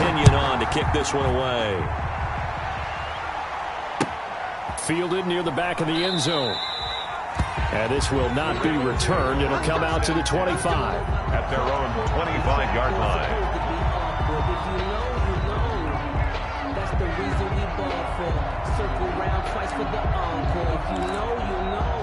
Pinion on to kick this one away. Fielded near the back of the end zone. And this will not be returned. It'll come out to the 25. At their own 25-yard line. That's the reason we ball for. Circle round twice for the encore. If you know, you know.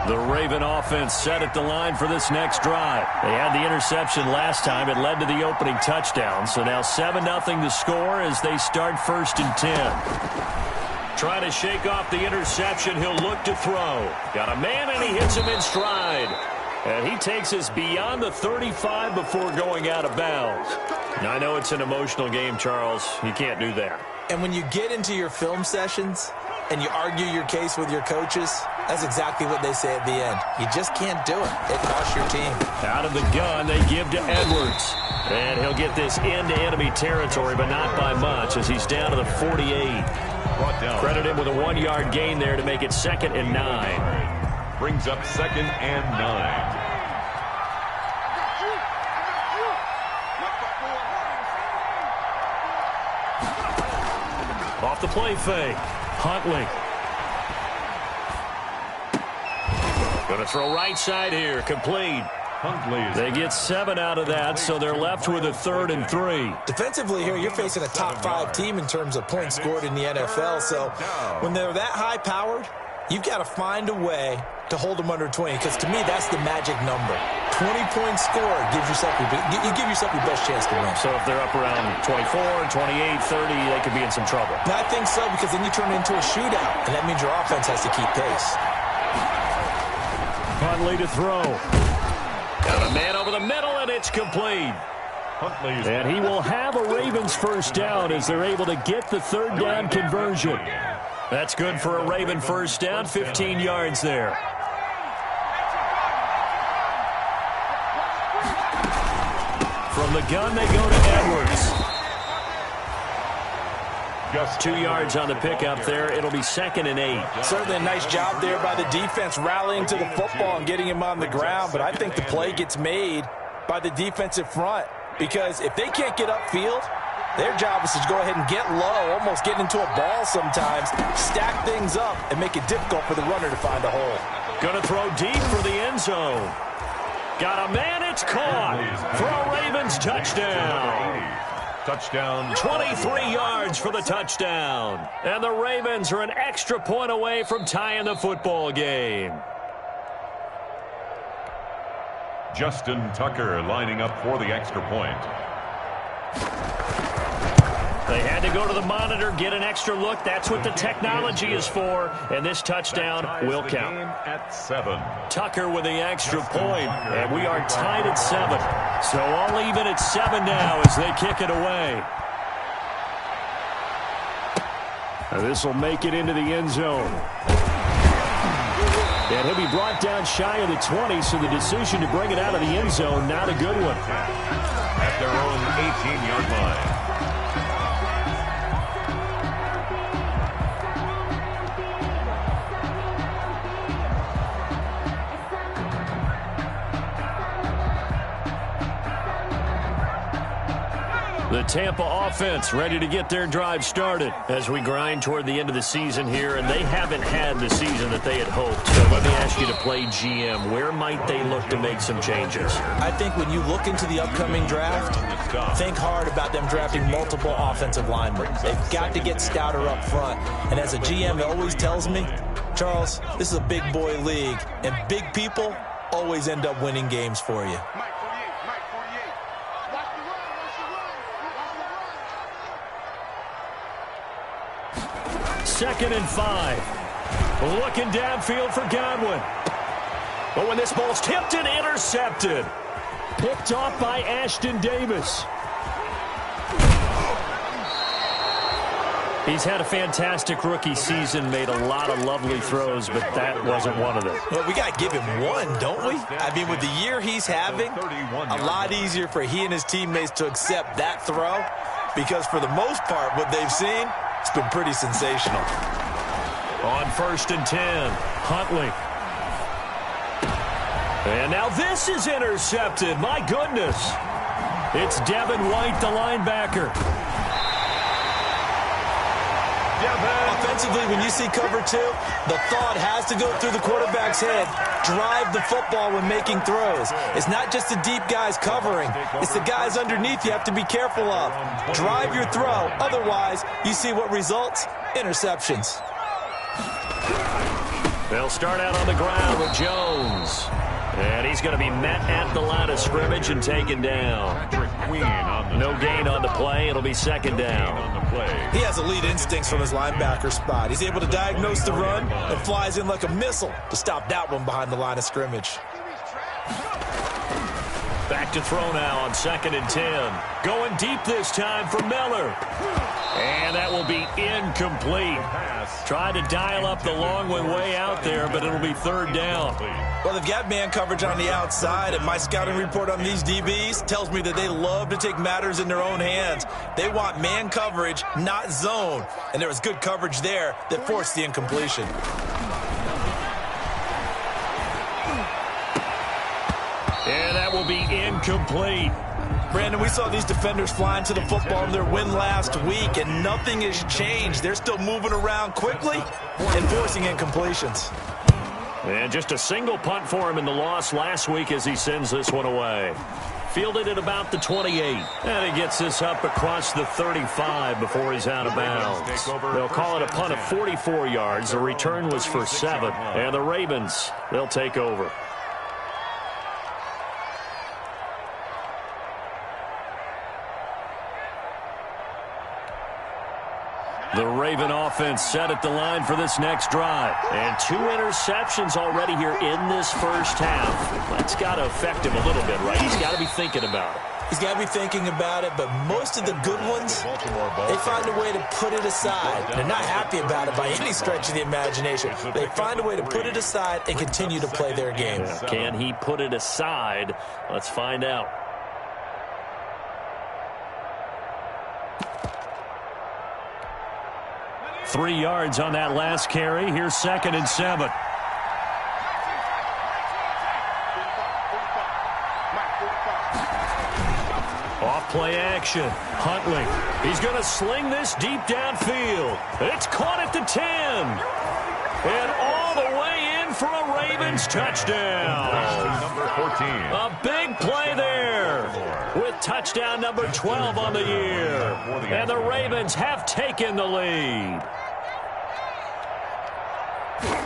The Raven offense set at the line for this next drive. They had the interception last time. It led to the opening touchdown. So now 7-0 the score as they start 1st and 10. Trying to shake off the interception. He'll look to throw. Got a man, and he hits him in stride. And he takes us beyond the 35 before going out of bounds. Now, I know it's an emotional game, Charles. You can't do that. And when you get into your film sessions and you argue your case with your coaches, that's exactly what they say at the end. You just can't do it. It costs your team. Out of the gun, they give to Edwards. And he'll get this into enemy territory, but not by much, as he's down to the 48. Credit him with a 1-yard gain there to make it 2nd and 9. Brings up 2nd and 9. Off the play fake. Huntley. Going to throw right side here. Complete. They get 7 out of that, so they're left with a 3rd and 3. Defensively here, you're facing a top-5 team in terms of points scored in the NFL. So when they're that high-powered, you've got to find a way to hold them under 20, because to me, that's the magic number. 20 points scored gives yourself you give yourself your best chance to win. So if they're up around 24, 28, 30, they could be in some trouble. No, I think so, because then you turn it into a shootout, and that means your offense has to keep pace. Huntley to throw. Got a man over the middle, and it's complete. And he will have a Ravens 1st down as they're able to get the 3rd down conversion. That's good for a Raven 1st down, 15 yards there. From the gun, they go to Edwards. Just 2 yards on the pickup there. It'll be 2nd and 8. Certainly a nice job there by the defense rallying to the football and getting him on the ground. But I think the play gets made by the defensive front, because if they can't get upfield, their job is to go ahead and get low, almost get into a ball sometimes, stack things up, and make it difficult for the runner to find a hole. Going to throw deep for the end zone. Got a man, it's caught for a Ravens touchdown. Touchdown. 23 yards for the touchdown. And the Ravens are an extra point away from tying the football game. Justin Tucker lining up for the extra point. They had to go to the monitor, get an extra look. That's what the technology is for. And this touchdown will count. At 7. Tucker with the extra point. And we are tied at 7. So all even at 7 now as they kick it away. Now this will make it into the end zone. And he'll be brought down shy of the 20, so the decision to bring it out of the end zone, not a good one. At their own 18-yard line. The Tampa offense ready to get their drive started as we grind toward the end of the season here, and they haven't had the season that they had hoped. So let me ask you to play GM. Where might they look to make some changes? I think when you look into the upcoming draft, think hard about them drafting multiple offensive linemen. They've got to get stouter up front. And as a GM, it always tells me, Charles, this is a big boy league, and big people always end up winning games for you. 2nd and 5. Looking downfield for Godwin. But when this ball's tipped and intercepted. Picked off by Ashton Davis. He's had a fantastic rookie season, made a lot of lovely throws, but that wasn't one of them. Well, we got to give him one, don't we? I mean, with the year he's having, a lot easier for he and his teammates to accept that throw because for the most part, what they've seen, it's been pretty sensational. On 1st and 10, Huntley. And now this is intercepted. My goodness. It's Devin White, the linebacker. Offensively, when you see cover 2, the thought has to go through the quarterback's head. Drive the football when making throws. It's not just the deep guys covering. It's the guys underneath you have to be careful of. Drive your throw. Otherwise, you see what results? Interceptions. They'll start out on the ground with Jones. And he's going to be met at the line of scrimmage and taken down. No gain on the play. It'll be 2nd down. He has elite instincts from his linebacker spot. He's able to diagnose the run and flies in like a missile to stop that one behind the line of scrimmage. Back to throw now on 2nd and 10. Going deep this time for Miller. And that will be incomplete. Tried to dial up the long one way out there, but it'll be 3rd down. Well, they've got man coverage on the outside, and my scouting report on these DBs tells me that they love to take matters in their own hands. They want man coverage, not zone. And there was good coverage there that forced the incompletion. And that will be incomplete. Brandon, we saw these defenders flying to the football in their win last week, and nothing has changed. They're still moving around quickly and forcing incompletions. And just a single punt for him in the loss last week as he sends this one away. Fielded at about the 28. And he gets this up across the 35 before he's out of bounds. They'll call it a punt of 44 yards. The return was for 7. And the Ravens, they'll take over. The Raven offense set at the line for this next drive. And 2 interceptions already here in this first half. That's got to affect him a little bit, right? He's got to be thinking about it. He's got to be thinking about it, but most of the good ones, they find a way to put it aside. They're not happy about it by any stretch of the imagination. They find a way to put it aside and continue to play their game. Yeah. Can he put it aside? Let's find out. Three yards on that last carry. Here's 2nd and 7. Off play action. Huntley. He's going to sling this deep downfield. It's caught at the 10. And all the way in for a Ravens touchdown. Number 14. A big play there with touchdown number 12 on the year. And the Ravens have taken the lead.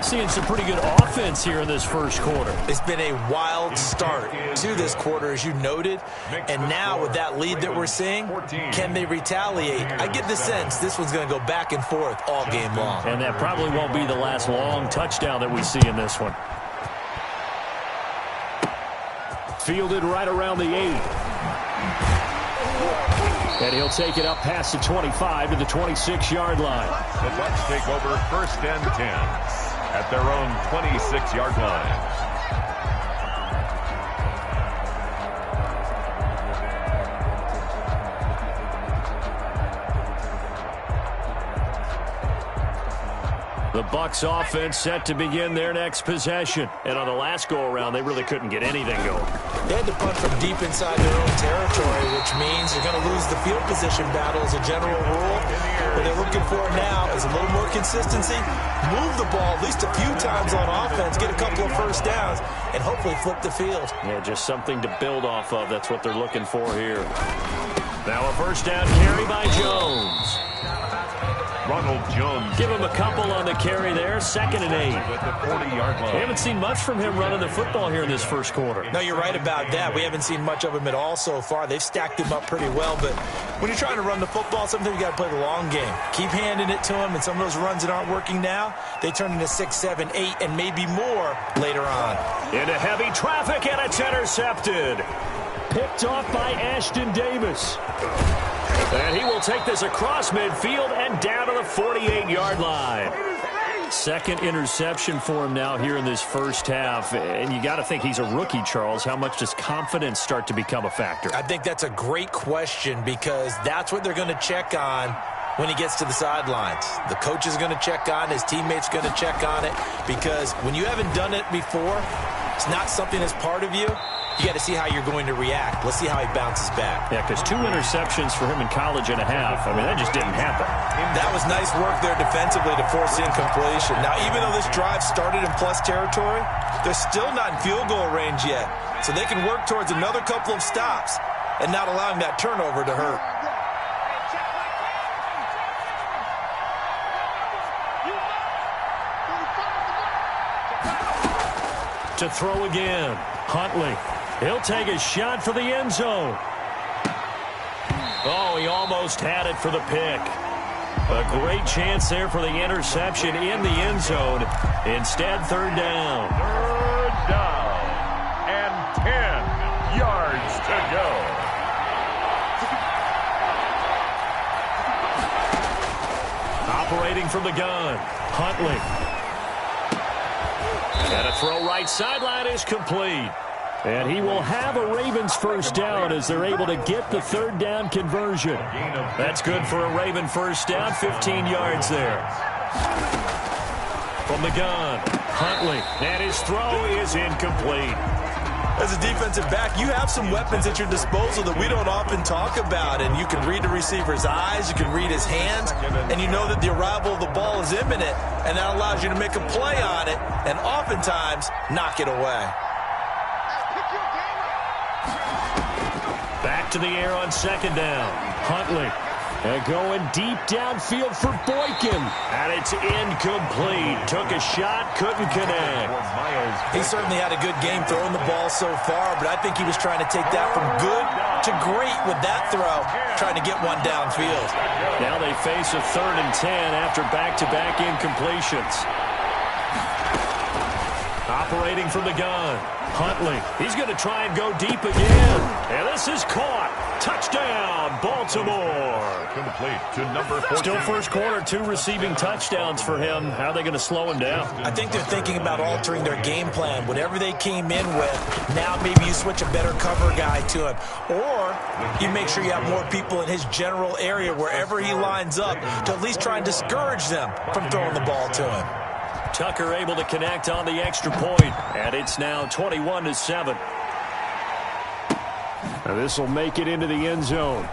Seeing some pretty good offense here in this first quarter. It's been a wild start to this quarter, as you noted. And now with that lead that we're seeing, can they retaliate? I get the sense this one's going to go back and forth all game long. And that probably won't be the last long touchdown that we see in this one. Fielded right around the 8. And he'll take it up past the 25 to the 26-yard line. The Bucs take over 1st and 10 at their own 26-yard line. The Bucs offense set to begin their next possession. And on the last go-around, they really couldn't get anything going. They had to punt from deep inside their own territory, which means they're going to lose the field position battle as a general rule. What they're looking for now is a little more consistency, move the ball at least a few times on offense, get a couple of first downs, and hopefully flip the field. Yeah, just something to build off of. That's what they're looking for here. Now a first down carry by Jones. Ronald Jones. Give him a couple on the carry there. 2nd and 8. At the 40-yard line. We haven't seen much from him running the football here in this first quarter. No, you're right about that. We haven't seen much of him at all so far. They've stacked him up pretty well, but when you're trying to run the football, sometimes you got to play the long game. Keep handing it to him, and some of those runs that aren't working now, they turn into 6, 7, 8, and maybe more later on. Into heavy traffic, and it's intercepted. Picked off by Ashton Davis. And he will take this across midfield and down to the 48-yard line. Second interception for him now here in this first half. And you got to think he's a rookie, Charles. How much does confidence start to become a factor? I think that's a great question because that's what they're going to check on when he gets to the sidelines. The coach is going to check on, his teammates going to check on it, because when you haven't done it before, it's not something that's part of you. You got to see how you're going to react. Let's see how he bounces back. Yeah, because 2 interceptions for him in college and a half. I mean, that just didn't happen. That was nice work there defensively to force incompletion. Now, even though this drive started in plus territory, they're still not in field goal range yet. So they can work towards another couple of stops and not allowing that turnover to hurt. To throw again, Huntley. He'll take a shot for the end zone. Oh, he almost had it for the pick. A great chance there for the interception in the end zone. Instead, third down. Third down and 10 yards to go. Operating from the gun, Huntley. And a throw right sideline is complete. And he will have a Ravens first down as they're able to get the third down conversion. That's good for a Raven first down, 15 yards there. From the gun, Huntley, and his throw is incomplete. As a defensive back, you have some weapons at your disposal that we don't often talk about. And you can read the receiver's eyes, you can read his hands, and you know that the arrival of the ball is imminent, and that allows you to make a play on it and oftentimes knock it away. Back to the air on second down. Huntley. And going deep downfield for Boykin. And it's incomplete. Took a shot, couldn't connect. He certainly had a good game throwing the ball so far, but I think he was trying to take that from good to great with that throw, trying to get one downfield. Now they face a 3rd and 10 after back-to-back incompletions. Operating from the gun, Huntley. He's going to try and go deep again. And this is caught. Touchdown, Baltimore. Complete to number 14. Still first quarter, 2 receiving touchdowns for him. How are they going to slow him down? I think they're thinking about altering their game plan. Whatever they came in with, now maybe you switch a better cover guy to him. Or you make sure you have more people in his general area wherever he lines up to at least try and discourage them from throwing the ball to him. Tucker able to connect on the extra point, and it's now 21-7. Now this will make it into the end zone.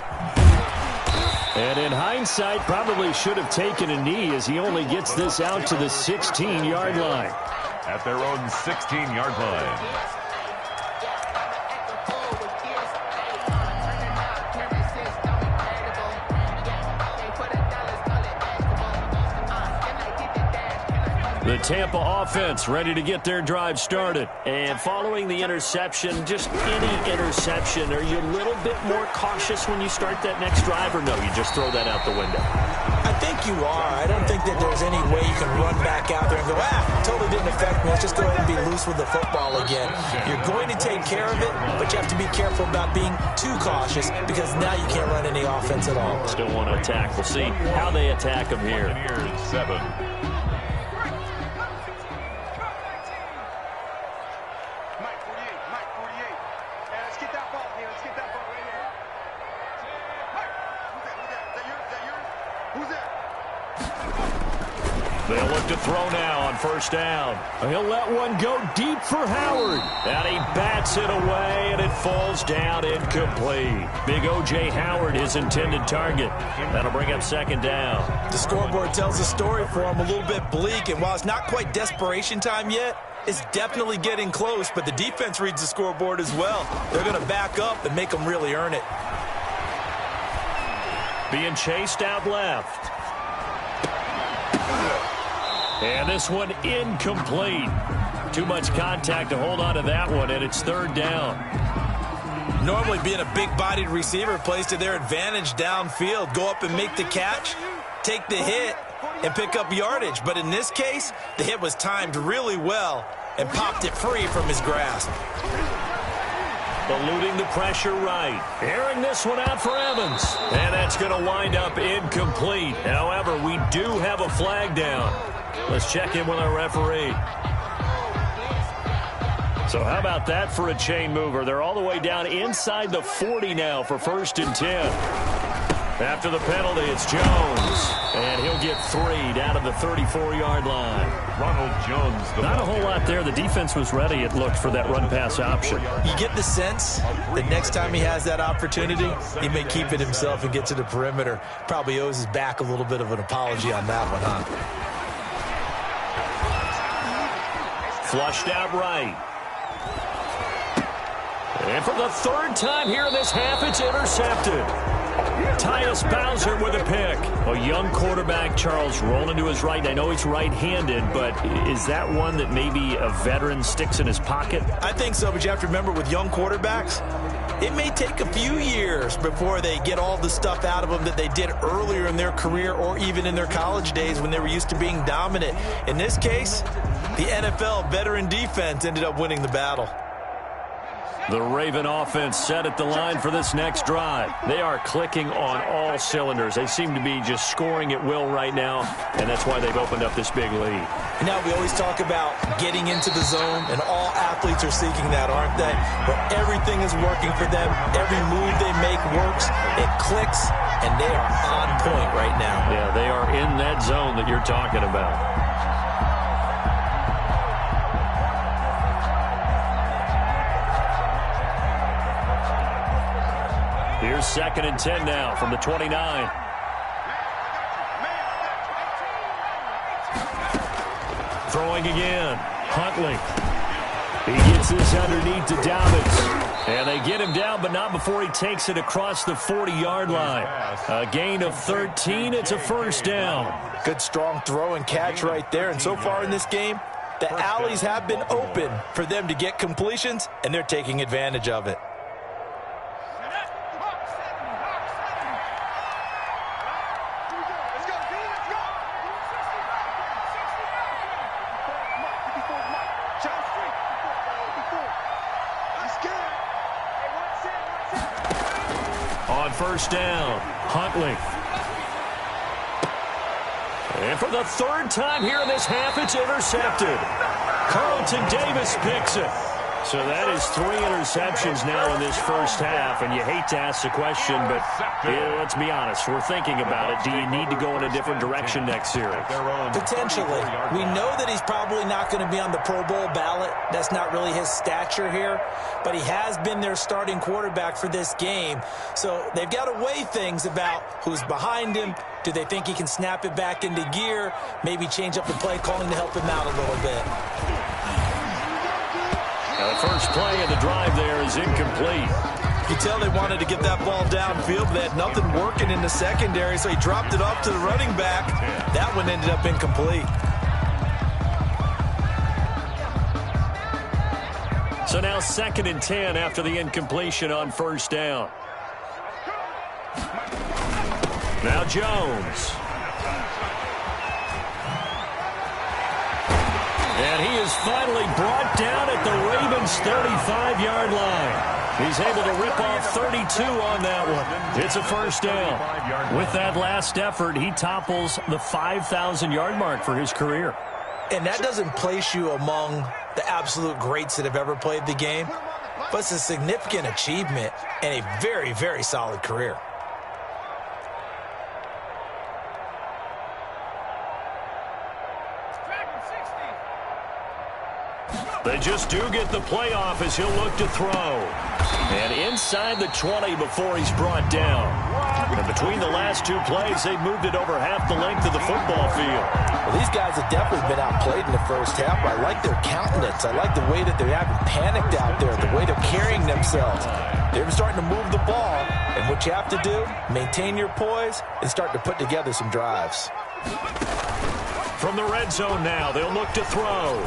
And in hindsight, probably should have taken a knee as he only gets this out to the 16-yard line. At their own 16-yard line. The Tampa offense ready to get their drive started. And following the interception, just any interception, are you a little bit more cautious when you start that next drive, or no, you just throw that out the window? I think you are. I don't think that there's any way you can run back out there and go, totally didn't affect me. Let's just go ahead and be loose with the football again. You're going to take care of it, but you have to be careful about being too cautious because now you can't run any offense at all. Still want to attack. We'll see how they attack him here. Here's 7. They'll look to throw now on first down. He'll let one go deep for Howard. And he bats it away, and it falls down incomplete. Big O.J. Howard, his intended target. That'll bring up second down. The scoreboard tells the story for him, a little bit bleak. And while it's not quite desperation time yet, it's definitely getting close. But the defense reads the scoreboard as well. They're going to back up and make them really earn it. Being chased out left. And this one incomplete. Too much contact to hold on to that one, and it's third down. Normally being a big-bodied receiver plays to their advantage downfield. Go up and make the catch, take the hit, and pick up yardage. But in this case, the hit was timed really well and popped it free from his grasp. Eluding the pressure right. Airing this one out for Evans. And that's going to wind up incomplete. However, we do have a flag down. Let's check in with our referee. So how about that for a chain mover? They're all the way down inside the 40 now for 1st and 10. After the penalty, it's Jones. And he'll get 3 down to the 34-yard line. Ronald Jones. Not a whole lot there. The defense was ready, it looked, for that run-pass option. You get the sense that next time he has that opportunity, he may keep it himself and get to the perimeter. Probably owes his back a little bit of an apology on that one, huh? Flushed out right. And for the 3rd time here in this half, it's intercepted. Tyus Bowser with a pick. A young quarterback, Charles, rolling to his right. I know he's right-handed, but is that one that maybe a veteran sticks in his pocket? I think so, but you have to remember with young quarterbacks, it may take a few years before they get all the stuff out of them that they did earlier in their career or even in their college days when they were used to being dominant. In this case, the NFL veteran defense ended up winning the battle. The Raven offense set at the line for this next drive. They are clicking on all cylinders. They seem to be just scoring at will right now, and that's why they've opened up this big lead. Now, we always talk about getting into the zone, and all athletes are seeking that, aren't they? Where everything is working for them. Every move they make works. It clicks, and they are on point right now. Yeah, they are in that zone that you're talking about. Here's 2nd and 10 now from the 29. Throwing again. Huntley. He gets this underneath to Dobbins. And they get him down, but not before he takes it across the 40-yard line. A gain of 13. It's a 1st down. Good, strong throw and catch right there. And so far in this game, the alleys have been open for them to get completions, and they're taking advantage of it. On 1st down, Huntley. And for the 3rd time here in this half, it's intercepted. Carlton Davis picks it. So that is 3 interceptions now in this 1st half, and you hate to ask the question, but yeah, let's be honest. We're thinking about it. Do you need to go in a different direction next series? Potentially. We know that he's probably not going to be on the Pro Bowl ballot. That's not really his stature here, but he has been their starting quarterback for this game. So they've got to weigh things about who's behind him. Do they think he can snap it back into gear? Maybe change up the play calling to help him out a little bit. The first play of the drive there is incomplete. You can tell they wanted to get that ball downfield, but they had nothing working in the secondary, so he dropped it off to the running back. That one ended up incomplete. So now 2nd and 10 after the incompletion on 1st down. Now Jones. And he is finally brought down at the Ravens' 35-yard line. He's able to rip off 32 on that one. It's a 1st down. With that last effort, he topples the 5,000-yard mark for his career. And that doesn't place you among the absolute greats that have ever played the game, but it's a significant achievement and a very, very solid career. They just do get the play off as he'll look to throw. And inside the 20 before he's brought down. And between the last 2 plays, they've moved it over half the length of the football field. Well, these guys have definitely been outplayed in the 1st half. I like their countenance. I like the way that they haven't panicked out there, the way they're carrying themselves. They're starting to move the ball. And what you have to do, maintain your poise and start to put together some drives. From the red zone now, they'll look to throw.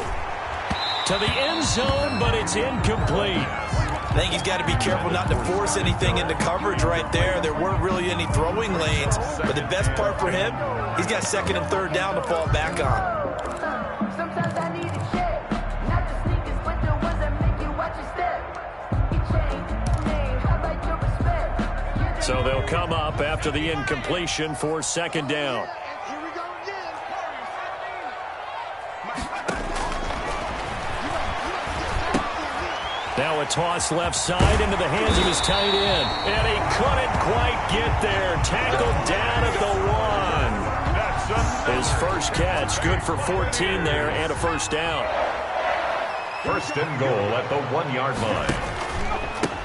To the end zone, but it's incomplete. I think he's got to be careful not to force anything into coverage right there. There weren't really any throwing lanes, but the best part for him, he's got 2nd and 3rd down to fall back on. Sometimes I need a check, not the sneakers, but the ones that make you watch your step. You change name, how about your respect? So they'll come up after the incompletion for 2nd down. Now a toss left side into the hands of his tight end. And he couldn't quite get there. Tackled down at the 1. His first catch, good for 14 there and a first down. First and goal at the 1-yard line.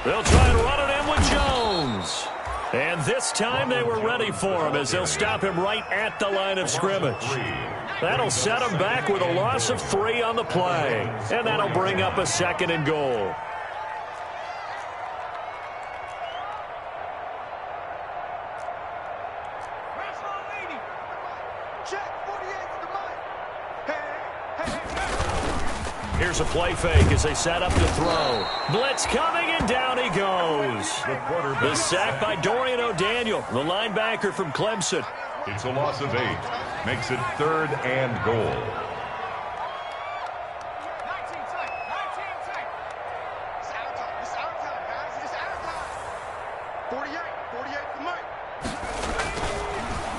They'll try and run it in with Jones. And this time they were ready for him as they'll stop him right at the line of scrimmage. That'll set him back with a loss of 3 on the play. And that'll bring up a second and goal. Here's a play fake as they set up to throw. Blitz coming, and down he goes. The sack by Dorian O'Daniel, the linebacker from Clemson. It's a loss of 8. Makes it 3rd and goal.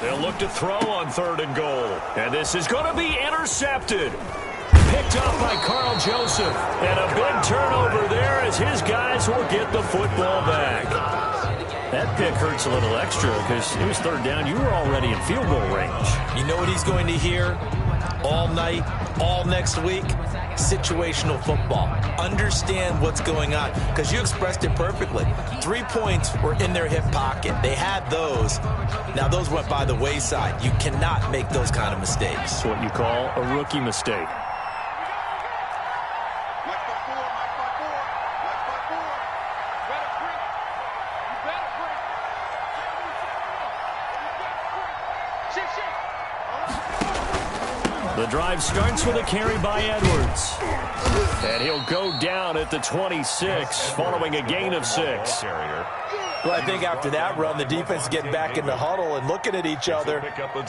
They'll look to throw on 3rd and goal. And this is going to be intercepted. Picked up by Carl Joseph. And a big turnover there as his guys will get the football back. That pick hurts a little extra because it was 3rd down. You were already in field goal range. You know what he's going to hear all night, all next week? Situational football. Understand what's going on, because you expressed it perfectly. 3 points were in their hip pocket. They had those. Now those went by the wayside. You cannot make those kind of mistakes. It's what you call a rookie mistake. The drive starts with a carry by Edwards. And he'll go down at the 26, following a gain of 6. Well, I think after that run, the defense is getting back in the huddle and looking at each other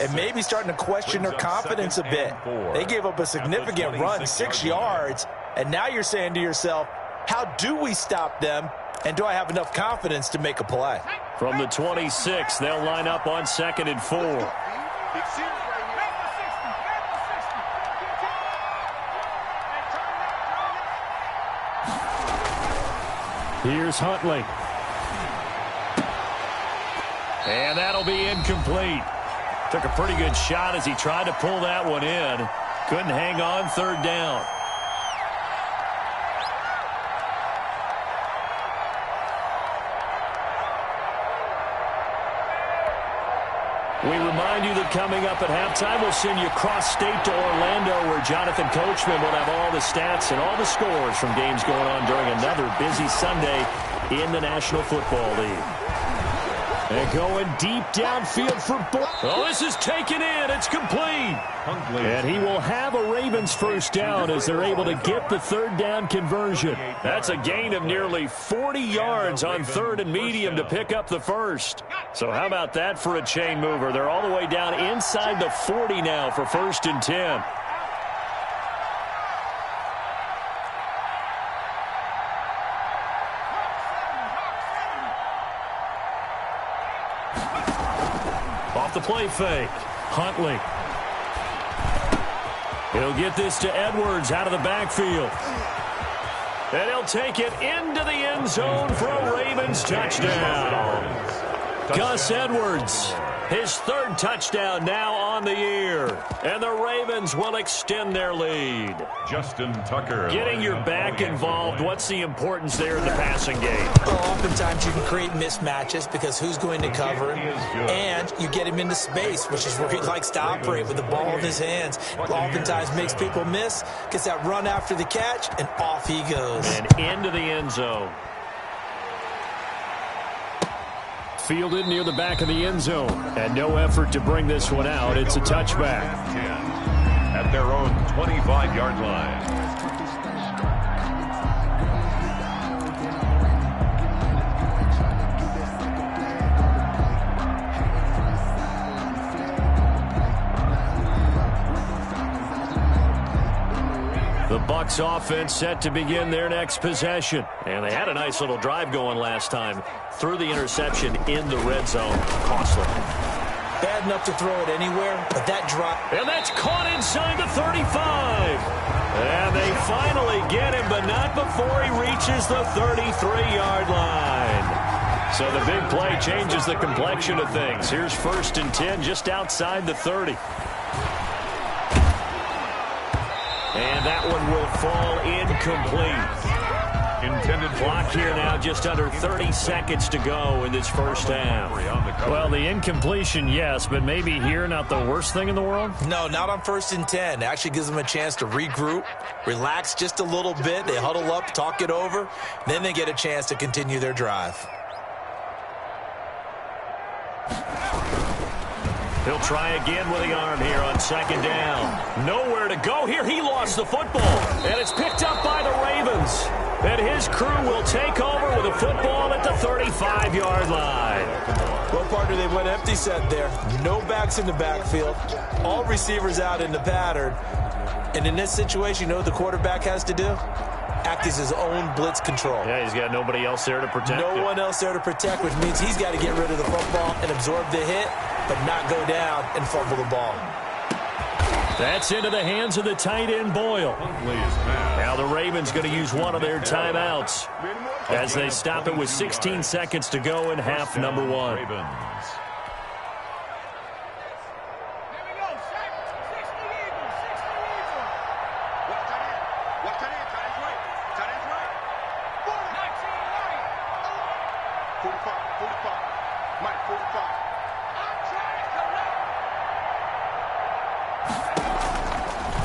and maybe starting to question their confidence a bit. They gave up a significant run, 6 yards, and now you're saying to yourself, how do we stop them, and do I have enough confidence to make a play? From the 26, they'll line up on 2nd and 4. Here's Huntley. And that'll be incomplete. Took a pretty good shot as he tried to pull that one in. Couldn't hang on, 3rd down. We remind you that coming up at halftime, we'll send you cross-state to Orlando, where Jonathan Coachman will have all the stats and all the scores from games going on during another busy Sunday in the National Football League. And going deep downfield for oh, this is taken in. It's complete. And he will have a Ravens first down as they're able to get the 3rd down conversion. That's a gain of nearly 40 yards on 3rd and medium to pick up the first. So how about that for a chain mover? They're all the way down inside the 40 now for 1st and 10. Off the play fake, Huntley. He'll get this to Edwards out of the backfield. And he'll take it into the end zone for a Ravens touchdown. Gus Edwards, his 3rd touchdown now on the year. And the Ravens will extend their lead. Justin Tucker. Getting your back involved, what's the importance there in the passing game? Well, oftentimes you can create mismatches because who's going to cover him, and you get him into space, which is where he likes to operate with the ball in his hands. Oftentimes makes people miss, gets that run after the catch, and off he goes. And into the end zone. Fielded near the back of the end zone. And no effort to bring this one out. It's a touchback. At their own 25-yard line. The Bucs offense set to begin their next possession. And they had a nice little drive going last time. Threw the interception in the red zone. Costly. Bad enough to throw it anywhere, but that drop. And that's caught inside the 35. And they finally get him, but not before he reaches the 33-yard line. So the big play changes the complexion of things. Here's 1st and 10 just outside the 30. And that one will fall incomplete. Intended block here now, just under 30 seconds to go in this first half. Well, the incompletion, yes, but maybe here not the worst thing in the world? No, not on 1st and 10. It actually gives them a chance to regroup, relax just a little bit. They huddle up, talk it over. Then they get a chance to continue their drive. He'll try again with the arm here on 2nd down. Nowhere to go here. He lost the football, and it's picked up by the Ravens. And his crew will take over with a football at the 35-yard line. Well, partner, they went empty set there. No backs in the backfield. All receivers out in the pattern. And in this situation, you know what the quarterback has to do? Act as his own blitz control. Yeah, he's got nobody else there to protect him. No one else there to protect, which means he's got to get rid of the football and absorb the hit, but not go down and fumble the ball. That's into the hands of the tight end, Boyle. Now the Ravens going to use one of their timeouts as they stop it with 16 seconds to go in half number 1.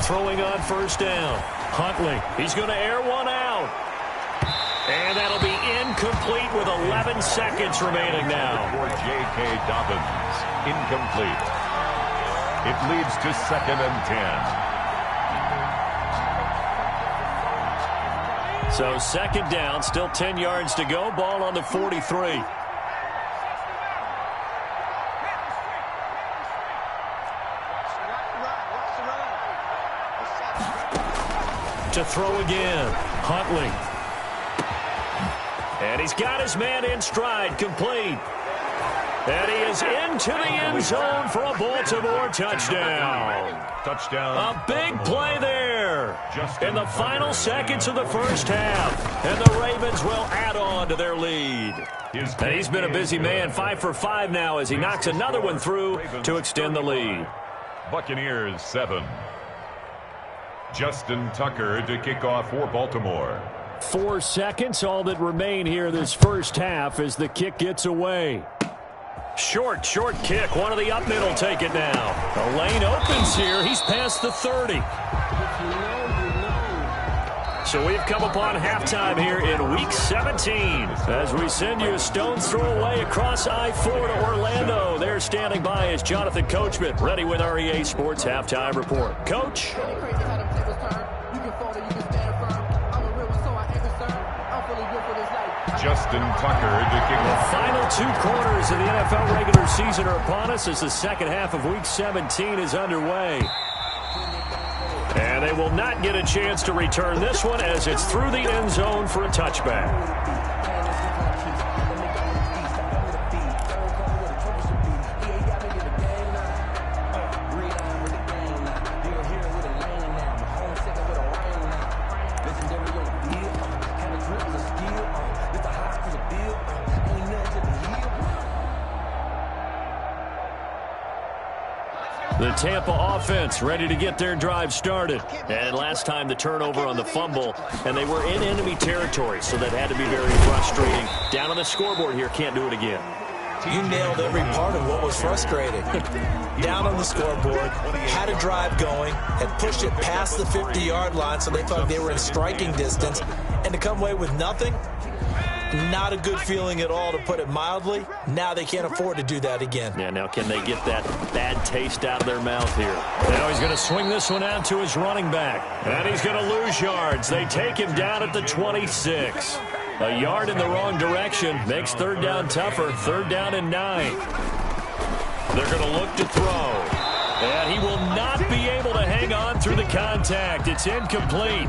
Throwing on 1st down. Huntley, he's going to air one out. And that'll be incomplete with 11 seconds remaining now. For J.K. Dobbins, incomplete. It leads to 2nd and 10. So 2nd down, still 10 yards to go. Ball on the 43. To throw again, Huntley. And he's got his man in stride, complete. And he is into the end zone for a Baltimore touchdown. Touchdown. A big play there in the final seconds of the first half. And the Ravens will add on to their lead. And he's been a busy man, 5 for 5 now as he knocks another one through to extend the lead. Buccaneers 7. Justin Tucker to kick off for Baltimore. 4 seconds, all that remain here this first half as the kick gets away. Short kick. One of the up middle take it now. The lane opens here. He's past the 30. So we've come upon halftime here in Week 17 as we send you a stone's throw away across I-4 to Orlando. There standing by is Jonathan Coachman, ready with our EA Sports Halftime Report. Coach? Justin Tucker to kick off. The final 2 quarters of the NFL regular season are upon us as the second half of Week 17 is underway. And they will not get a chance to return this one as it's through the end zone for a touchback. The Tampa offense ready to get their drive started. And last time the turnover on the fumble, and they were in enemy territory, so that had to be very frustrating. Down on the scoreboard here, can't do it again. You nailed every part of what was frustrating. Down on the scoreboard, had a drive going, had pushed it past the 50-yard line, so they thought they were in striking distance, and to come away with nothing, not a good feeling at all, to put it mildly. Now they can't afford to do that again. Yeah, now can they get that bad taste out of their mouth here? Now he's going to swing this one out to his running back. And he's going to lose yards. They take him down at the 26. A yard in the wrong direction makes 3rd down tougher. 3rd down and 9. They're going to look to throw. And he will not be able to hang on through the contact. It's incomplete.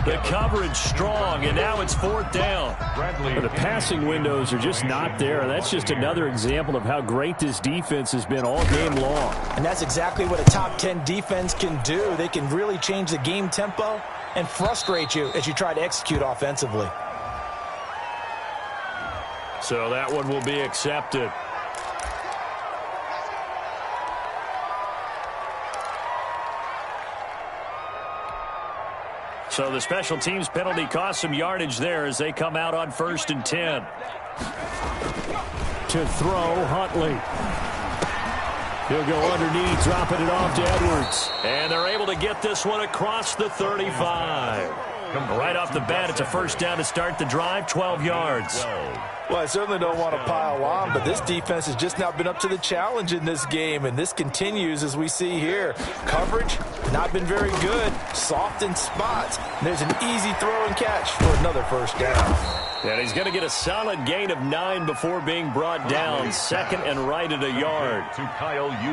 The coverage strong, and now it's 4th down. But the passing windows are just not there. That's just another example of how great this defense has been all game long. And that's exactly what a top 10 defense can do. They can really change the game tempo and frustrate you as you try to execute offensively. So that one will be accepted. So the special teams penalty cost some yardage there as they come out on 1st and 10. To throw, Huntley. He'll go underneath, dropping it off to Edwards. And they're able to get this one across the 35. Right off the bat, it's a first down to start the drive, 12 yards. Well, I certainly don't want to pile on, but this defense has just not been up to the challenge in this game, and this continues as we see here. Coverage, not been very good, soft in spots. There's an easy throw and catch for another first down. And he's going to get a solid gain of 9 before being brought down. 2nd and right at a yard.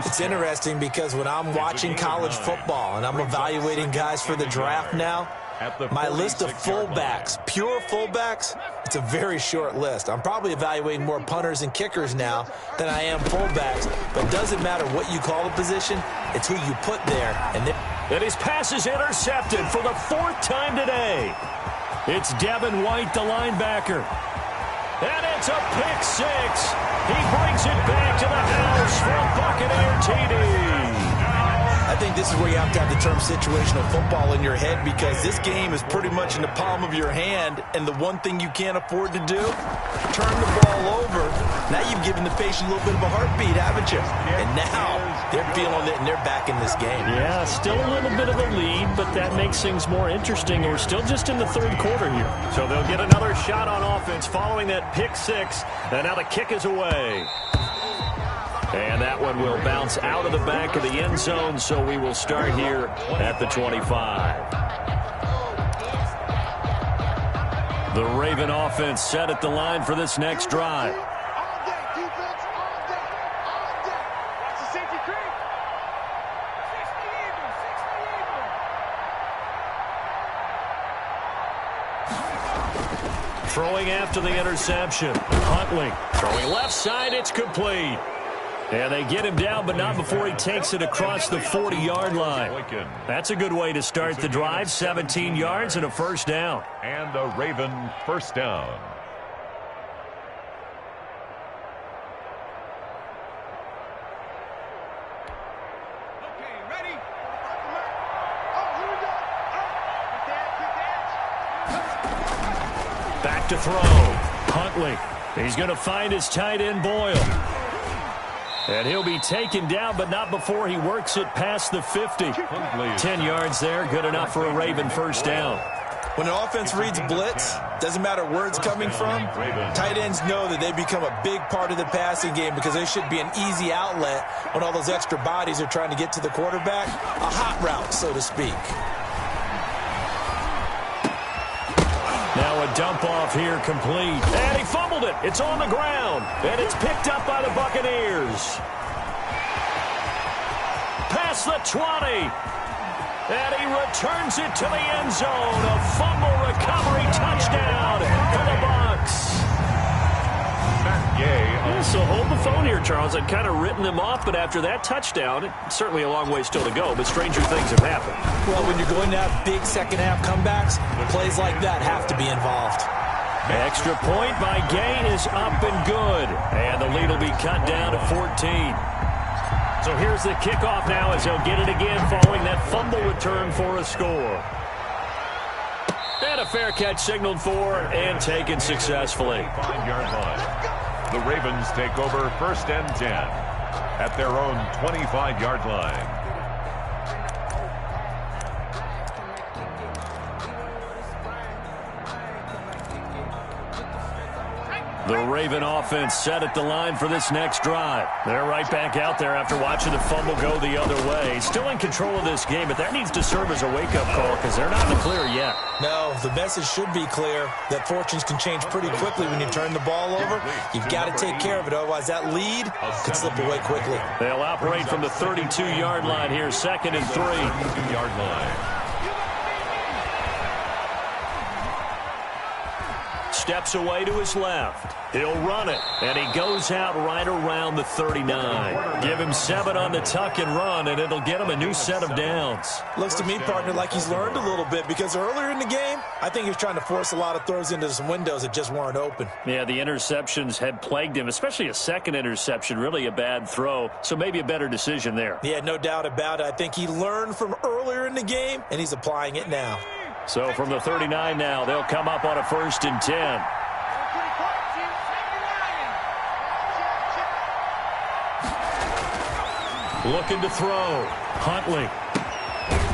It's interesting because when I'm watching college football and I'm evaluating guys for the draft now, my list of fullbacks, pure fullbacks, it's a very short list. I'm probably evaluating more punters and kickers now than I am fullbacks. But it doesn't matter what you call the position, it's who you put there. And his pass is intercepted for the 4th time today. It's Devin White, the linebacker. And it's a pick 6. He brings it back to the house for a Buccaneer TD. I think this is where you have to have the term situational football in your head, because this game is pretty much in the palm of your hand, and the one thing you can't afford to do, turn the ball over. Now you've given the patient a little bit of a heartbeat, haven't you? And now they're feeling it, and they're back in this game. Yeah, still a little bit of a lead, but that makes things more interesting. We're still just in the 3rd quarter here. So they'll get another shot on offense following that pick 6, and now the kick is away. And that one will bounce out of the back of the end zone, so we will start here at the 25. The Raven offense set at the line for this next drive. Throwing after the interception. Huntley throwing left side. It's complete. And they get him down, but not before he takes it across the 40-yard line. That's a good way to start the drive. 17 yards and a first down. And a Raven first down. Back to throw. Huntley. He's going to find his tight end, Boyle. And he'll be taken down, but not before he works it past the 50. 10 yards there, good enough for a Raven first down. When an offense reads blitz, doesn't matter where it's coming from, tight ends know that they become a big part of the passing game because they should be an easy outlet when all those extra bodies are trying to get to the quarterback. A hot route, so to speak. Now a dump off here complete. And he fumbled it. It's on the ground. And it's picked up by the Buccaneers. Past the 20. And he returns it to the end zone. A fumble recovery touchdown for the Bucs. Yeah, so hold the phone here, Charles. I'd kind of written them off, but after that touchdown, it's certainly a long way still to go, but stranger things have happened. Well, when you're going to have big second-half comebacks, plays like that have to be involved. Extra point by Gay is up and good, and the lead will be cut down to 14. So here's the kickoff now as he'll get it again following that fumble return for a score. And a fair catch signaled for and taken successfully. 5-yard line. The Ravens take over 1st and 10 at their own 25-yard line. The Raven offense set at the line for this next drive. They're right back out there after watching the fumble go the other way. Still in control of this game, but that needs to serve as a wake-up call because they're not in the clear yet. No, the message should be clear that fortunes can change pretty quickly when you turn the ball over. You've got to take care of it, otherwise that lead could slip away quickly. They'll operate from the 32-yard line here, 2nd and 3. 2-yard line. steps away to his left. He'll run it, and he goes out right around the 39. Give him 7 on the tuck and run, and it'll get him a new set of downs. Looks to me, partner, like he's learned a little bit, because earlier in the game, I think he was trying to force a lot of throws into some windows that just weren't open. Yeah, the interceptions had plagued him, especially a second interception, really a bad throw, so maybe a better decision there. Yeah, no doubt about it. I think he learned from earlier in the game, and he's applying it now. So from the 39 now, they'll come up on a 1st and 10. Looking to throw. Huntley.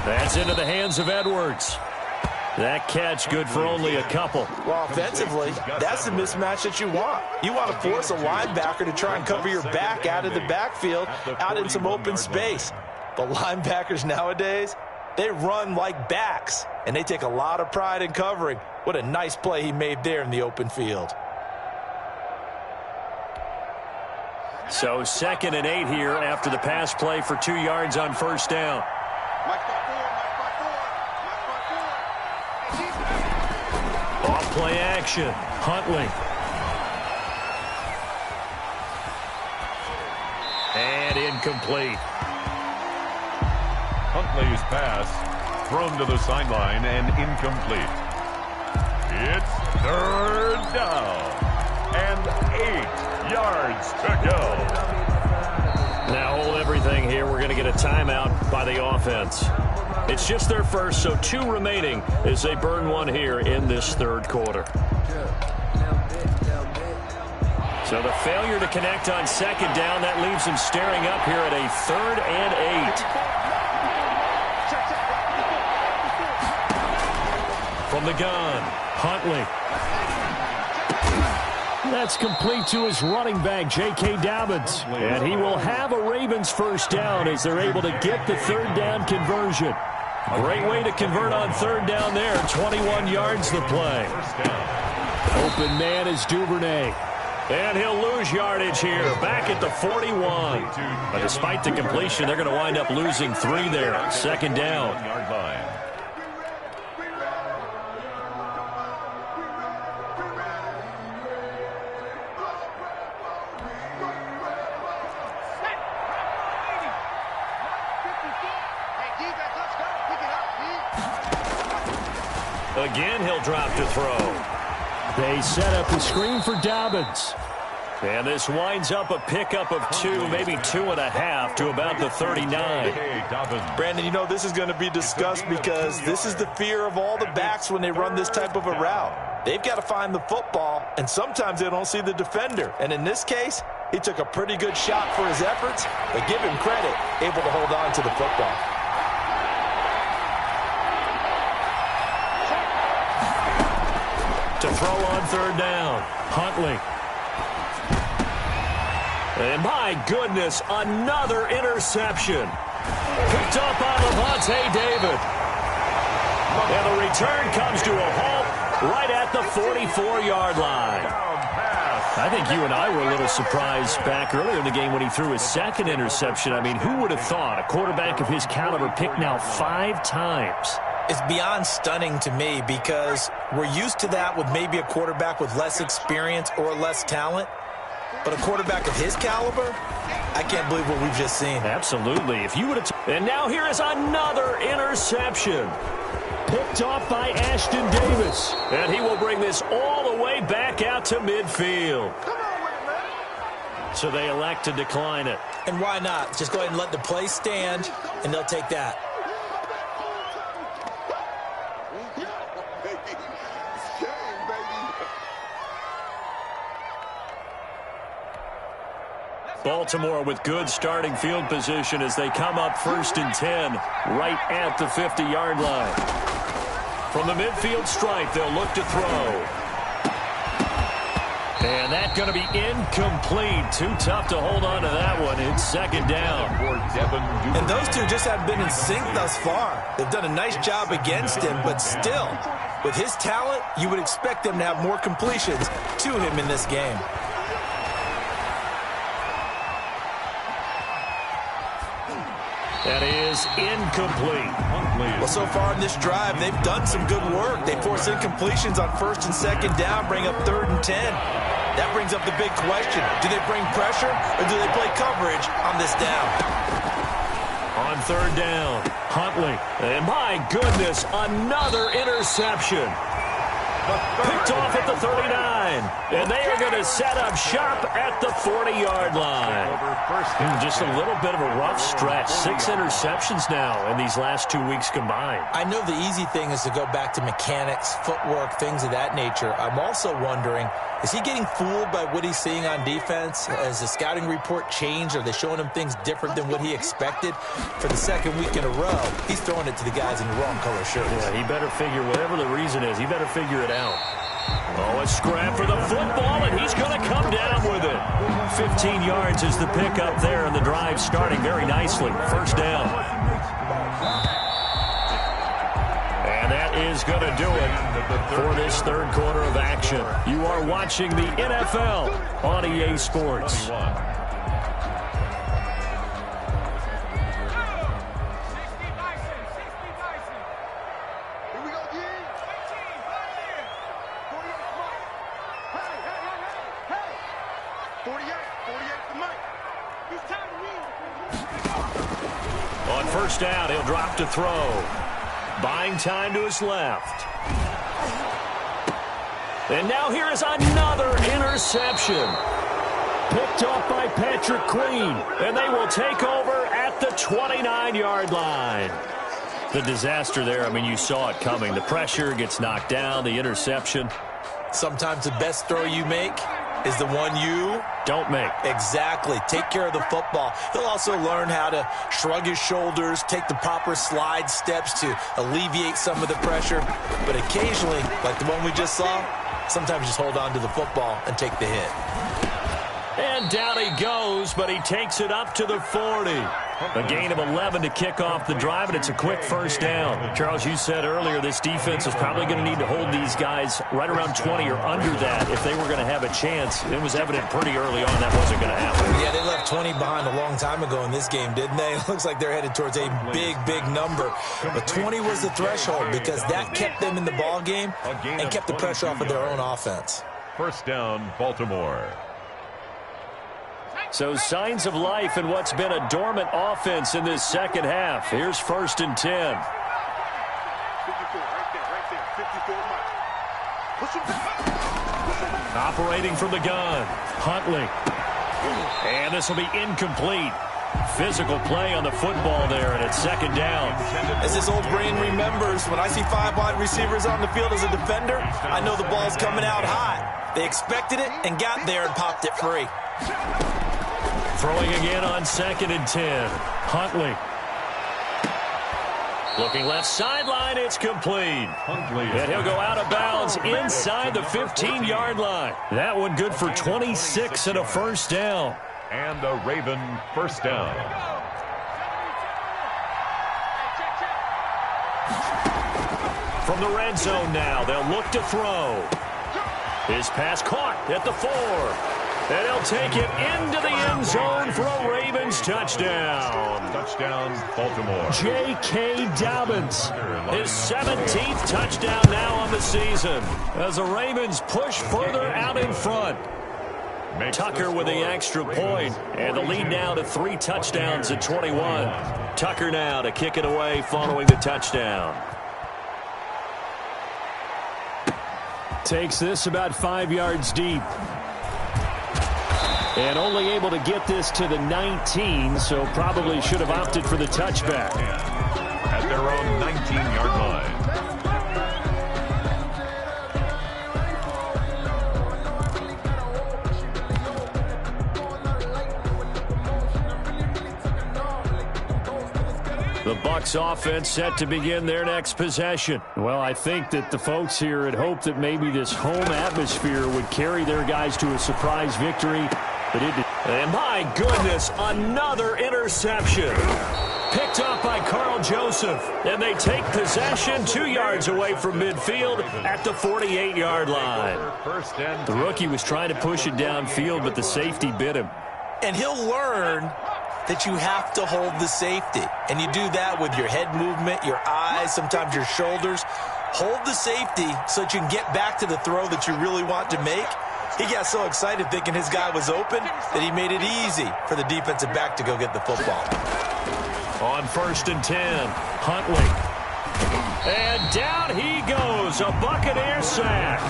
That's into the hands of Edwards. That catch good for only a couple. Well, offensively, that's the mismatch that you want. You want to force a linebacker to try and cover your back out of the backfield, out in some open space. But linebackers nowadays, they run like backs, and they take a lot of pride in covering. What a nice play he made there in the open field. So 2nd and 8 here after the pass play for 2 yards on 1st down. Off play action. Huntley. And incomplete. Huntley's pass thrown to the sideline and incomplete. It's 3rd down and 8 yards to go. Now hold everything here. We're going to get a timeout by the offense. It's just their first, so 2 remaining as they burn 1 here in this 3rd quarter. So the failure to connect on 2nd down, that leaves them staring up here at a 3rd and 8. From the gun, Huntley. That's complete to his running back, J.K. Dobbins. And he will have a Ravens 1st down as they're able to get the 3rd down conversion. Great way to convert on 3rd down there. 21 yards the play. Open man is Duvernay. And he'll lose yardage here, back at the 41. But despite the completion, they're going to wind up losing 3 there. 2nd down. Again, he'll drop to throw. They set up the screen for Dobbins. And this winds up a pickup of 2, maybe 2.5 to about the 39. Brandon, you know this is going to be discussed because this is the fear of all the backs when they run this type of a route. They've got to find the football, and sometimes they don't see the defender. And in this case, he took a pretty good shot for his efforts, but give him credit, able to hold on to the football. To throw on 3rd down, Huntley. And my goodness, another interception. Picked up on Levante David. And the return comes to a halt right at the 44-yard line. I think you and I were a little surprised back earlier in the game when he threw his 2nd interception. I mean, who would have thought a quarterback of his caliber picked now 5 times? It's beyond stunning to me because we're used to that with maybe a quarterback with less experience or less talent. But a quarterback of his caliber, I can't believe what we've just seen. Absolutely. If you would have... And now here is another interception. Picked off by Ashton Davis. And he will bring this all the way back out to midfield. So they elect to decline it. And why not? Just go ahead and let the play stand, and they'll take that. Baltimore with good starting field position as they come up 1st and 10 right at the 50-yard line. From the midfield stripe, they'll look to throw. And that's going to be incomplete. Too tough to hold on to that one. It's 2nd down. And those two just haven't been in sync thus far. They've done a nice job against him, but still, with his talent, you would expect them to have more completions to him in this game. That is incomplete. Well, so far in this drive, they've done some good work. They force incompletions on 1st and 2nd down, bring up 3rd and 10. That brings up the big question. Do they bring pressure or do they play coverage on this down? On 3rd down, Huntley. And my goodness, another interception. Picked off at the 39. And they are going to set up shop at the 40-yard line. Just a little bit of a rough stretch. 6 interceptions now in these last 2 weeks combined. I know the easy thing is to go back to mechanics, footwork, things of that nature. I'm also wondering, is he getting fooled by what he's seeing on defense? Has the scouting report changed? Are they showing him things different than what he expected? For the 2nd week in a row, he's throwing it to the guys in the wrong color shirts. Yeah, he better figure, whatever the reason is, he better figure it out. Oh, a scrap for the football, and he's going to come down with it. 15 yards is the pickup there, and the drive starting very nicely. 1st down. And that is going to do it for this 3rd quarter of action. You are watching the NFL on EA Sports. On 1st down, he'll drop to throw. Buying time to his left. And now here is another interception. Picked off by Patrick Queen. And they will take over at the 29-yard line. The disaster there, I mean, you saw it coming. The pressure gets knocked down, the interception. Sometimes the best throw you make is the one you don't make. Exactly. Take care of the football. He'll also learn how to shrug his shoulders, take the proper slide steps to alleviate some of the pressure. But occasionally, like the one we just saw, sometimes just hold on to the football and take the hit. And down he goes, but he takes it up to the 40. A gain of 11 to kick off the drive, and it's a quick 1st down. Charles, you said earlier this defense is probably going to need to hold these guys right around 20 or under that if they were going to have a chance. It was evident pretty early on that wasn't going to happen. Yeah, they left 20 behind a long time ago in this game, didn't they? It looks like they're headed towards a big, big number. But 20 was the threshold because that kept them in the ball game and kept the pressure off of their own offense. 1st down, Baltimore. So signs of life in what's been a dormant offense in this 2nd half. Here's 1st and 10. Operating from the gun, Huntley. And this will be incomplete. Physical play on the football there, and it's 2nd down. As this old brain remembers, when I see 5 wide receivers on the field as a defender, I know the ball's coming out hot. They expected it and got there and popped it free. Throwing again on 2nd and 10. Huntley. Looking left sideline, it's complete. And he'll go out of bounds inside the 15-yard line. That one good for 26 and a 1st down. And a Raven 1st down. From the red zone now, they'll look to throw. His pass caught at the 4. And he'll take it into the end zone for a Ravens touchdown. Touchdown, Baltimore. J.K. Dobbins, his 17th touchdown now on the season as the Ravens push further out in front. Tucker with the extra point, and the lead now to 3 touchdowns at 21. Tucker now to kick it away following the touchdown. Takes this about 5 yards deep. And only able to get this to the 19, so probably should have opted for the touchback. At their own 19-yard line. The Bucs offense set to begin their next possession. Well, I think that the folks here had hoped that maybe this home atmosphere would carry their guys to a surprise victory. But it did. And my goodness, another interception. Picked up by Carl Joseph. And they take possession 2 yards away from midfield at the 48-yard line. The rookie was trying to push it downfield, but the safety bit him. And he'll learn that you have to hold the safety. And you do that with your head movement, your eyes, sometimes your shoulders. Hold the safety so that you can get back to the throw that you really want to make. He got so excited thinking his guy was open that he made it easy for the defensive back to go get the football. On 1st and 10, Huntley. And down he goes, a Buccaneer sack.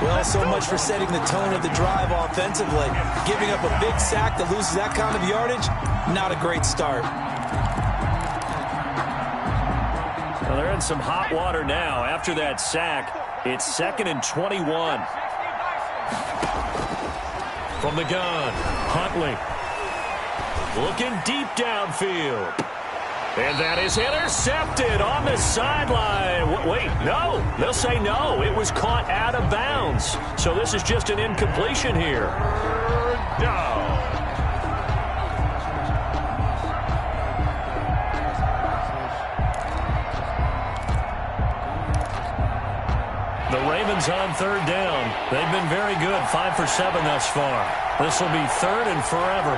Well, so much for setting the tone of the drive offensively. Giving up a big sack that loses that kind of yardage, not a great start. Well, they're in some hot water now. After that sack, it's 2nd and 21. From the gun, Huntley. Looking deep downfield. And that is intercepted on the sideline. Wait, no. They'll say no. It was caught out of bounds. So this is just an incompletion here. Down. The Ravens on 3rd down. They've been very good, 5 for 7 thus far. This will be 3rd and forever.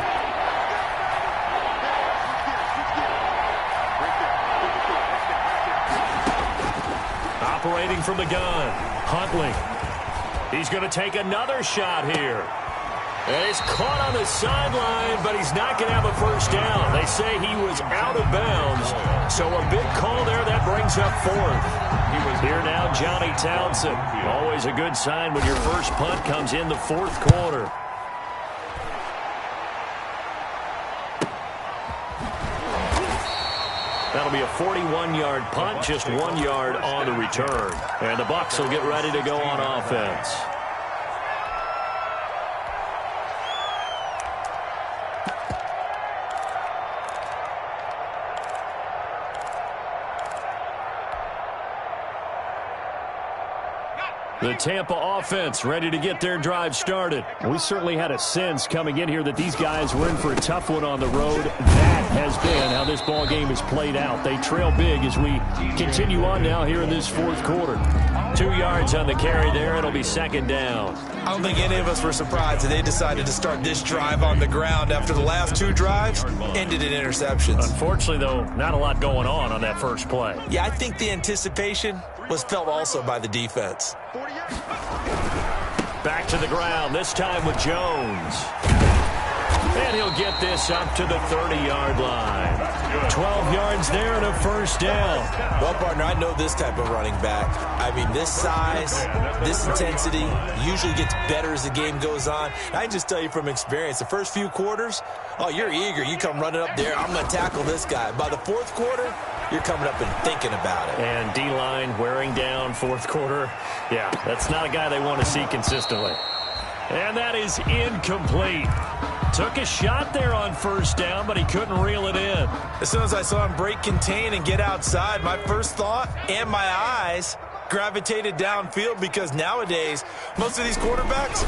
Operating from the gun, Huntley. He's going to take another shot here. And he's caught on the sideline, but he's not going to have a first down. They say he was out of bounds. So a big call there. That brings up 4th. Here now, Johnny Townsend. Always a good sign when your first punt comes in the 4th quarter. That'll be a 41-yard punt, just 1 yard on the return. And the Bucs will get ready to go on offense. The Tampa offense ready to get their drive started. We certainly had a sense coming in here that these guys were in for a tough one on the road. That has been how this ball game has played out. They trail big as we continue on now here in this 4th quarter. 2 yards on the carry there. It'll be 2nd down. I don't think any of us were surprised that they decided to start this drive on the ground after the last 2 drives ended in interceptions. Unfortunately, though, not a lot going on that first play. Yeah, I think the anticipation was felt also by the defense. Back to the ground, this time with Jones. And he'll get this up to the 30-yard line. 12 yards there and a first down. Well, partner, I know this type of running back. I mean, this size, this intensity usually gets better as the game goes on. I can just tell you from experience, the first few quarters, oh, you're eager. You come running up there, I'm going to tackle this guy. By the 4th quarter, you're coming up and thinking about it. And D-line wearing down 4th quarter. Yeah, that's not a guy they want to see consistently. And that is incomplete. Took a shot there on first down, but he couldn't reel it in. As soon as I saw him break contain and get outside, my first thought and my eyes gravitated downfield, because nowadays, most of these quarterbacks,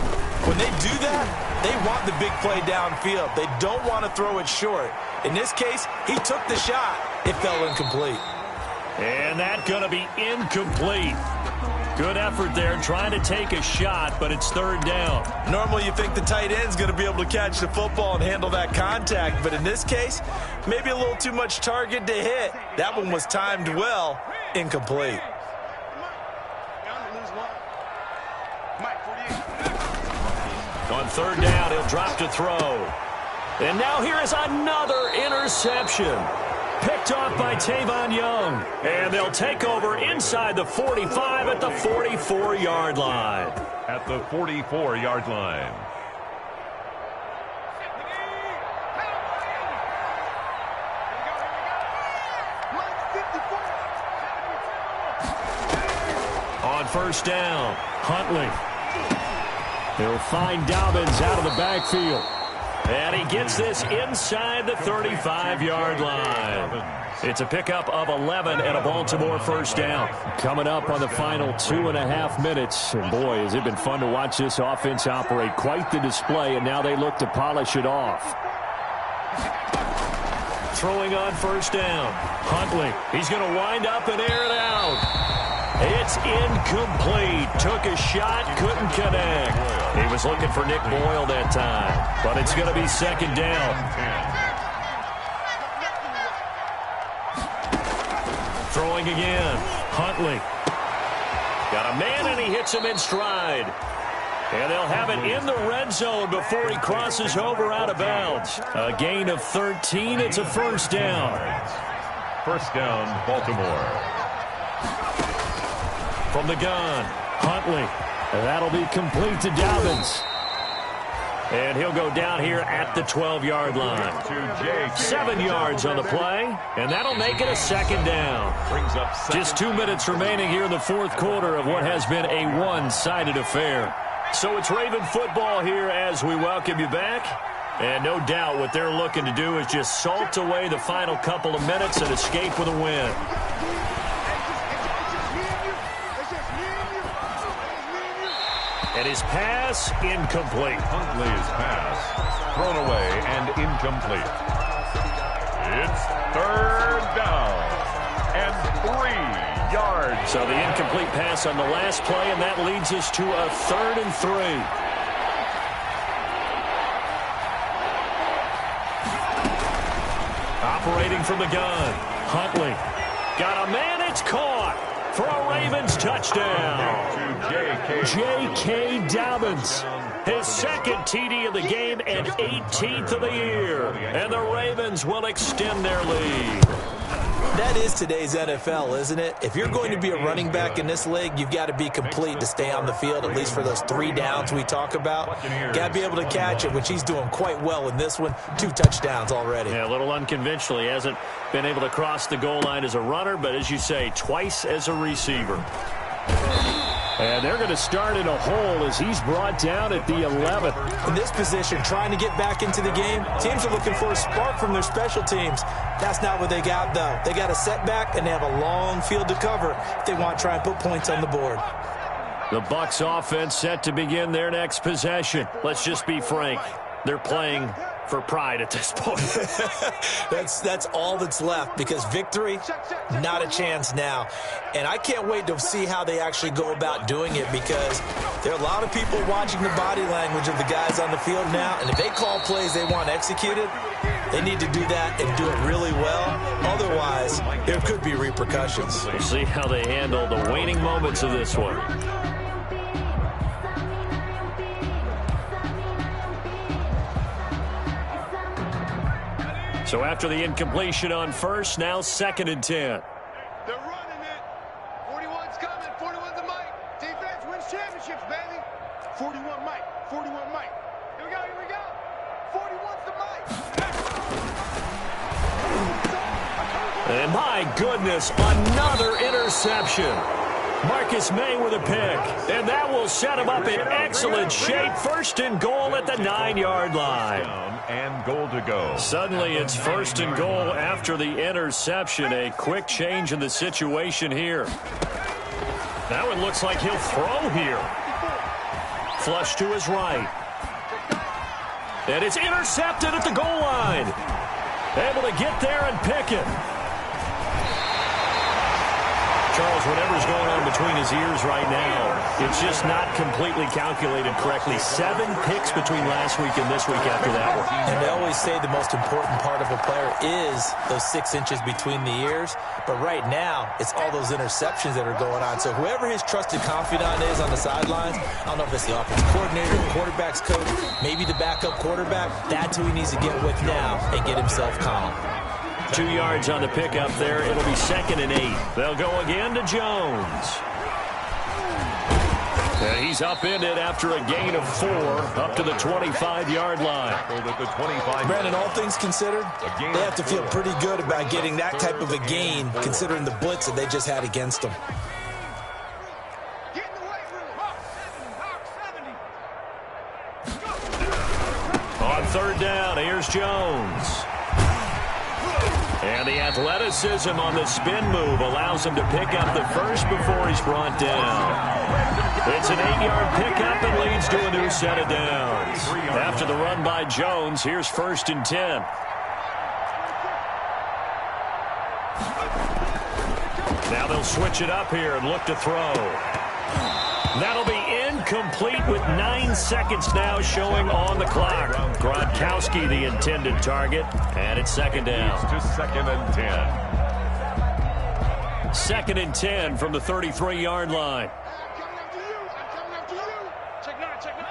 when they do that, they want the big play downfield. They don't want to throw it short. In this case, he took the shot. It fell incomplete. And that's going to be incomplete. Good effort there, trying to take a shot, but it's 3rd down. Normally you think the tight end's going to be able to catch the football and handle that contact, but in this case, maybe a little too much target to hit. That one was timed well, incomplete. On 3rd down, he'll drop to throw. And now here is another interception. Picked off by Tavon Young. And they'll take over inside the 45 at the 44-yard line. At the 44-yard line. On 1st down, Huntley. He'll find Dobbins out of the backfield. And he gets this inside the 35-yard line. It's a pickup of 11 and a Baltimore first down. Coming up on the final 2.5 minutes. And boy, has it been fun to watch this offense operate. Quite the display, and now they look to polish it off. Throwing on first down. Huntley. He's going to wind up and air it out. It's incomplete. Took a shot, couldn't connect. He was looking for Nick Boyle that time, but it's going to be 2nd down. Throwing again. Huntley. Got a man, and he hits him in stride. And they'll have it in the red zone before he crosses over out of bounds. A gain of 13. It's a first down. First down, Baltimore. From the gun, Huntley. And that'll be complete to Dobbins. And he'll go down here at the 12-yard line. 7 yards on the play, and that'll make it a second down. Just 2 minutes remaining here in the fourth quarter of what has been a one-sided affair. So it's Raven football here as we welcome you back. And no doubt what they're looking to do is just salt away the final couple of minutes and escape with a win. And his pass incomplete. Huntley's pass thrown away and incomplete. It's third down and 3 yards. So the incomplete pass on the last play, and that leads us to a 3rd and 3. Operating from the gun, Huntley. Got a man, it's caught for a Ravens touchdown. J.K. Dobbins, his second TD of the game and 18th of the year. And the Ravens will extend their lead. That is today's NFL, isn't it? If you're going to be a running back in this league, you've got to be complete to stay on the field, at least for those 3 downs we talk about. Got to be able to catch it, which he's doing quite well in this one. 2 touchdowns already. Yeah, a little unconventional. He hasn't been able to cross the goal line as a runner, but as you say, twice as a receiver. And they're going to start in a hole as he's brought down at the 11th. In this position, trying to get back into the game, teams are looking for a spark from their special teams. That's not what they got, though. They got a setback, and they have a long field to cover if they want to try and put points on the board. The Bucs offense set to begin their next possession. Let's just be frank. They're playing for pride at this point. That's all that's left, because victory, not a chance now. And I can't wait to see how they actually go about doing it, because there are a lot of people watching the body language of the guys on the field now, and if they call plays they want executed, they need to do that and do it really well. Otherwise, there could be repercussions. We'll see how they handle the waning moments of this one. So after the incompletion on first, now 2nd and 10. They're running it. 41's coming. 41's the mic. Defense wins championships, baby. 41 mic. 41 mic. Here we go. Here we go. 41's the mic. And my goodness, another interception. Marcus May with a pick. And that will set him up in excellent shape. 1st and goal at the 9-yard line. And goal to go. Suddenly it's 1st and goal after the interception. A quick change in the situation here. Now it looks like he'll throw here. Flush to his right. And it's intercepted at the goal line. Able to get there and pick it. Charles, whatever's going on between his ears right now, it's just not completely calculated correctly. 7 picks between last week and this week after that one. And they always say the most important part of a player is those 6 inches between the ears. But right now, it's all those interceptions that are going on. So whoever his trusted confidant is on the sidelines, I don't know if it's the offensive coordinator, the quarterback's coach, maybe the backup quarterback, that's who he needs to get with now and get himself calm. 2 yards on the pickup there. It'll be 2nd and 8. They'll go again to Jones. And he's upended after a gain of 4 up to the 25-yard line. Brandon, all things considered, they have to feel pretty good about getting that type of a gain considering the blitz that they just had against them. On 3rd down, here's Jones. And the athleticism on the spin move allows him to pick up the first before he's brought down. It's an 8-yard pickup and leads to a new set of downs. After the run by Jones, here's 1st and 10. Now they'll switch it up here and look to throw. That'll be incomplete with 9 seconds now showing on the clock. Gronkowski the intended target, and it's 2nd down. To 2nd and 10. 2nd and 10 from the 33-yard line. I'm coming after you. I'm coming after you. Check 9, check 9.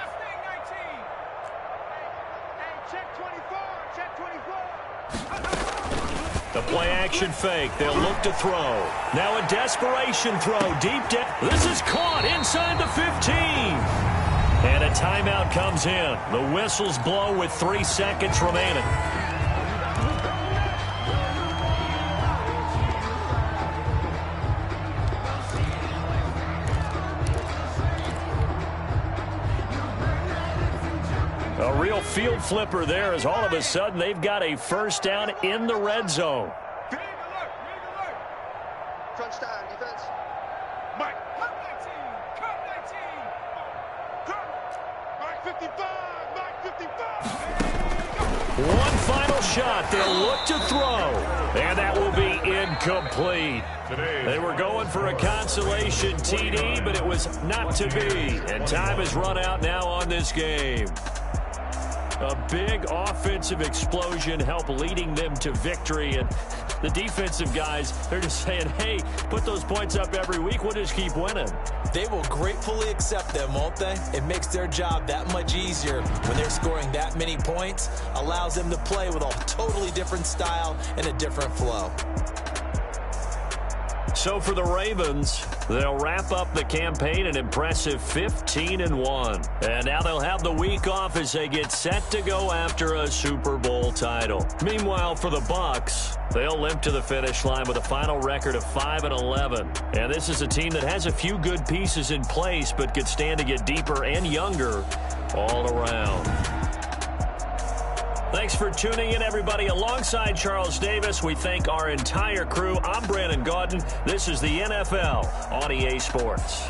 Hey, check 24. Check 24. The play-action fake. They'll look to throw. Now a desperation throw. Deep down. This is caught inside the 15. And a timeout comes in. The whistles blow with 3 seconds remaining. A real field flipper there as all of a sudden they've got a first down in the red zone. Big alert, big alert. Crunch time, defense. Mike. Cut 19, cut 19. Cut. Mike 55, Mike 55. One final shot. They'll look to throw. And that will be incomplete. They were going for a consolation TD, but it was not to be. And time has run out now on this game. A big offensive explosion helped leading them to victory. And the defensive guys, they're just saying, hey, put those points up every week. We'll just keep winning. They will gratefully accept them, won't they? It makes their job that much easier when they're scoring that many points. Allows them to play with a totally different style and a different flow. So for the Ravens, they'll wrap up the campaign an impressive 15-1. And now they'll have the week off as they get set to go after a Super Bowl title. Meanwhile, for the Bucs, they'll limp to the finish line with a final record of 5-11. And this is a team that has a few good pieces in place, but could stand to get deeper and younger all around. Thanks for tuning in, everybody. Alongside Charles Davis, we thank our entire crew. I'm Brandon Gaudin. This is the NFL on EA Sports.